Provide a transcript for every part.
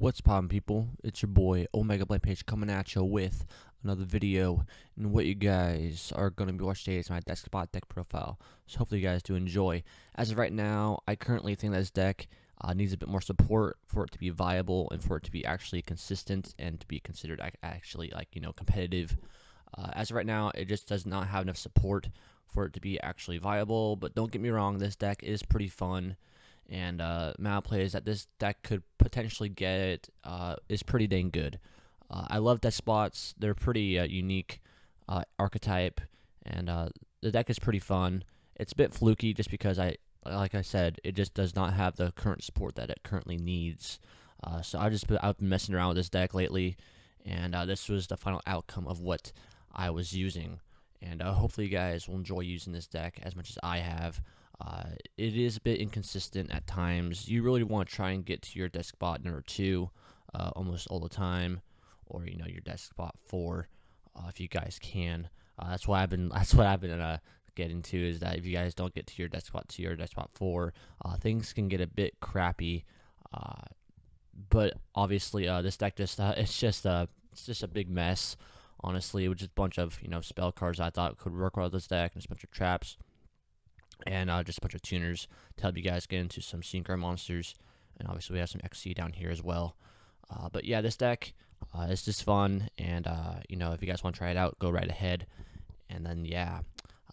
What's poppin', people? It's your boy Omega BlankPage coming at you with another video. And what you guys are going to be watching today is my Deskbot deck profile. So hopefully you guys do enjoy. As of right now, I currently think this deck needs a bit more support for it to be viable and for it to be actually consistent and to be considered actually competitive. As of right now, it just does not have enough support for it to be actually viable. But don't get me wrong, this deck is pretty fun. And amount of plays that this deck could potentially get is pretty dang good. I love Deskbots. They're pretty unique archetype, and the deck is pretty fun. It's a bit fluky just because like I said, it just does not have the current support that it currently needs. So I've been messing around with this deck lately, and this was the final outcome of what I was using. And hopefully you guys will enjoy using this deck as much as I have. It is a bit inconsistent at times. You really want to try and get to your Deskbot number 2 almost all the time, or your Deskbot 4 if you guys can. That's what I've been getting to, is that if you guys don't get to your Deskbot 2 or Deskbot 4, things can get a bit crappy. But obviously, this deck it's just a big mess. Honestly, it was just a bunch of spell cards I thought could work well with this deck, and just a bunch of traps. And just a bunch of tuners to help you guys get into some synchro monsters. And obviously we have some XC down here as well. But yeah, this deck is just fun. And, if you guys want to try it out, go right ahead. And then, yeah.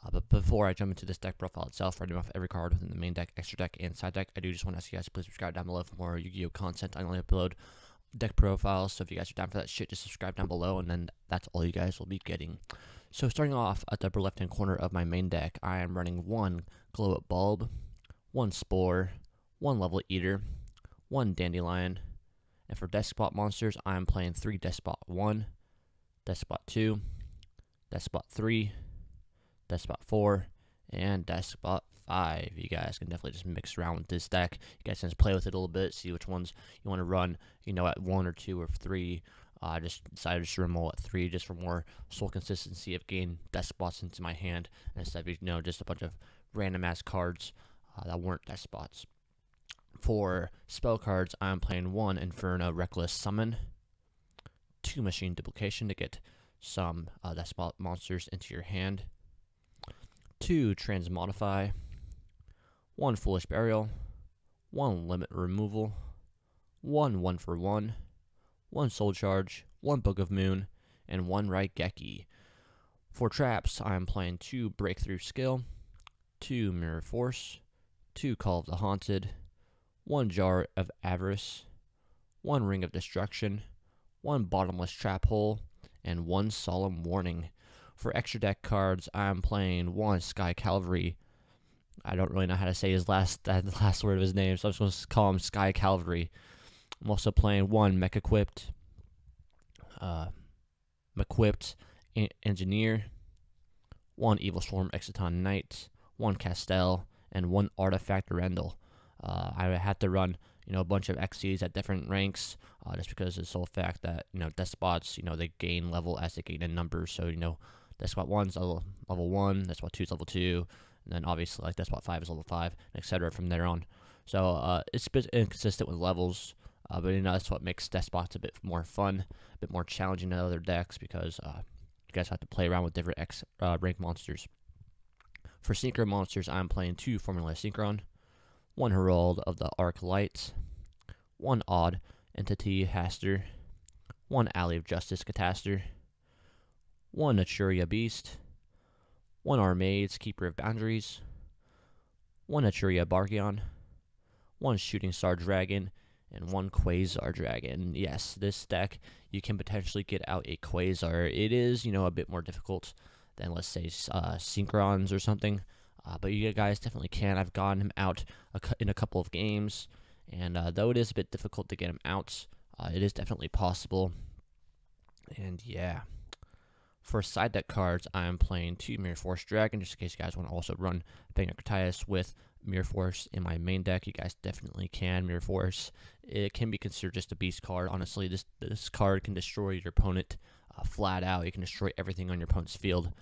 But before I jump into this deck profile itself, running off every card within the main deck, extra deck, and side deck, I do just want to ask you guys to please subscribe down below for more Yu-Gi-Oh content. I only upload deck profiles, so if you guys are down for that shit, just subscribe down below, and then that's all you guys will be getting. So starting off at the upper left hand corner of my main deck, I am running 1 Glow Up Bulb, 1 Spore, 1 Level Eater, 1 Dandelion, and for Deskbot monsters, I am playing 3 Deskbot 1, Deskbot 2, Deskbot 3, Deskbot 4, and Deskbot 5. You guys can definitely just mix around with this deck. You guys can just play with it a little bit, see which ones you want to run, at 1 or 2 or 3. I just decided to run them all at 3 just for more soul consistency of getting Deskbots into my hand, and instead of just a bunch of random ass cards that weren't Deskbots. For spell cards, I'm playing 1 Inferno Reckless Summon, 2 Machine Duplication to get some Deskbot monsters into your hand, 2 Transmodify, 1 Foolish Burial, 1 Limit Removal, 1 1-for-1, 1 Soul Charge, 1 Book of Moon, and 1 Raigeki. For traps, I am playing 2 Breakthrough Skill, 2 Mirror Force, 2 Call of the Haunted, 1 Jar of Avarice, 1 Ring of Destruction, 1 Bottomless Trap Hole, and 1 Solemn Warning. For extra deck cards, I am playing 1 Sky Cavalry. I don't really know how to say the last word of his name, so I'm just going to call him Sky Cavalry. I'm also playing 1 Mech-equipped Engineer, 1 Evil Swarm Exciton Knight, 1 Castell, and 1 Artifact Rendell. I had to run a bunch of XCs at different ranks just because of the sole fact that Deskbots they gain level as they gain in numbers. So Deskbot 1's level 1, Deskbot 2 is level 2, and then obviously Deskbot 5 is level 5, etc. from there on. So it's a bit inconsistent with levels. But that's what makes Deskbots a bit more fun, a bit more challenging than other decks, because you guys have to play around with different rank monsters. For Synchro monsters, I'm playing 2 Formula Synchron, 1 Herald of the Arc Light, 1 Odd Entity Haster, 1 Alley of Justice Cataster, 1 Naturia Beast, 1 Armades Keeper of Boundaries, 1 Naturia Bargion, 1 Shooting Star Dragon, and 1 Quasar Dragon. Yes, this deck, you can potentially get out a Quasar. It is, a bit more difficult than, let's say, Synchrons or something. But you guys definitely can. I've gotten him out in a couple of games. And though it is a bit difficult to get him out, it is definitely possible. And yeah. For side deck cards, I am playing 2 Mirror Force Dragon, just in case you guys want to also run Bangertias with Mirror Force in my main deck. You guys definitely can. Mirror Force, it can be considered just a beast card. Honestly, this card can destroy your opponent flat out. You can destroy everything on your opponent's field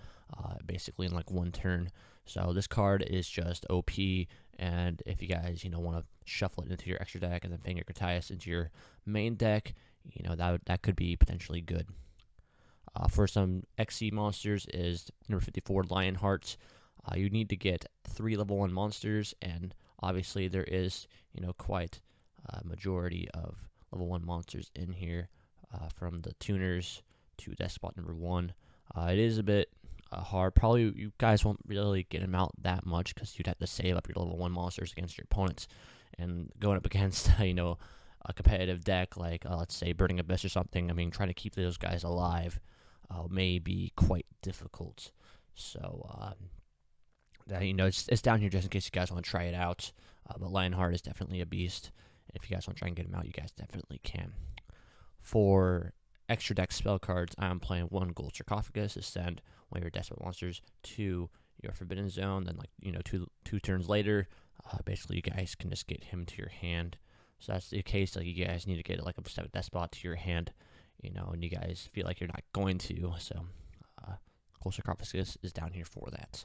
basically in like 1 turn. So this card is just OP, and if you guys, want to shuffle it into your extra deck and then Fenrir Critias into your main deck, that could be potentially good. For some XC monsters is number 54, Lionheart. You need to get 3 level 1 monsters, and obviously there is, quite a majority of level 1 monsters in here, from the tuners to Deskbot number 1. It is a bit hard. Probably you guys won't really get them out that much because you'd have to save up your level 1 monsters against your opponents, and going up against a competitive deck like let's say Burning Abyss or something. I mean, trying to keep those guys alive may be quite difficult. So it's down here just in case you guys want to try it out. But Lionheart is definitely a beast. If you guys want to try and get him out, you guys definitely can. For extra deck spell cards, I'm playing 1 Gold Sarcophagus to send one of your Deskbot monsters to your Forbidden Zone. Then, two turns later, basically you guys can just get him to your hand. So that's the case. You guys need to get a Deskbot to your hand, and you guys feel like you're not going to. So, Gold Sarcophagus is down here for that.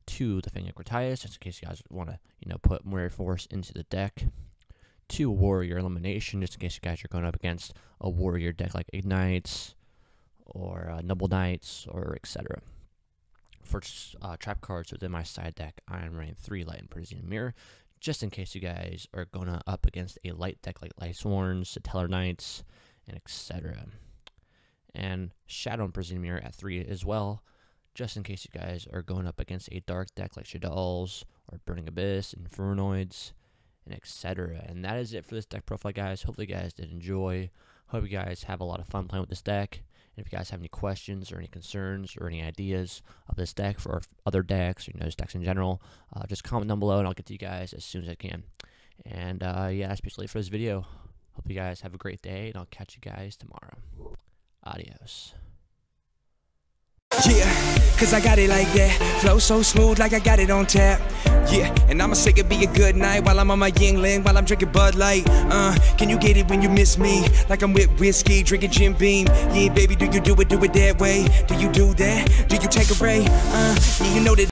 2, the Fenrir Critias, just in case you guys want to, put more force into the deck. 2, Warrior Elimination, just in case you guys are going up against a warrior deck like Ignites or Noble Knights or etc. For trap cards within my side deck, I'm running 3 Light Imprisoned Mirror, just in case you guys are going up against a light deck like Lightsworns, Satellar Knights, and etc. And Shadow Imprisoned Mirror at 3 as well, just in case you guys are going up against a dark deck like Shaddolls or Burning Abyss, Infernoids, and etc. And that is it for this deck profile, guys. Hopefully you guys did enjoy. Hope you guys have a lot of fun playing with this deck. And if you guys have any questions or any concerns or any ideas of this deck for other decks or just decks in general, just comment down below and I'll get to you guys as soon as I can. And yeah, that's basically it for this video. Hope you guys have a great day, and I'll catch you guys tomorrow. Adios. Yeah, cause I got it like that. Flow so smooth like I got it on tap. Yeah, and I'ma say it be a good night while I'm on my Yingling, while I'm drinking Bud Light. Can you get it when you miss me? Like I'm with whiskey, drinking Jim Beam. Yeah, baby, do it that way? Do you do that? Do you take a ray? Yeah, you know that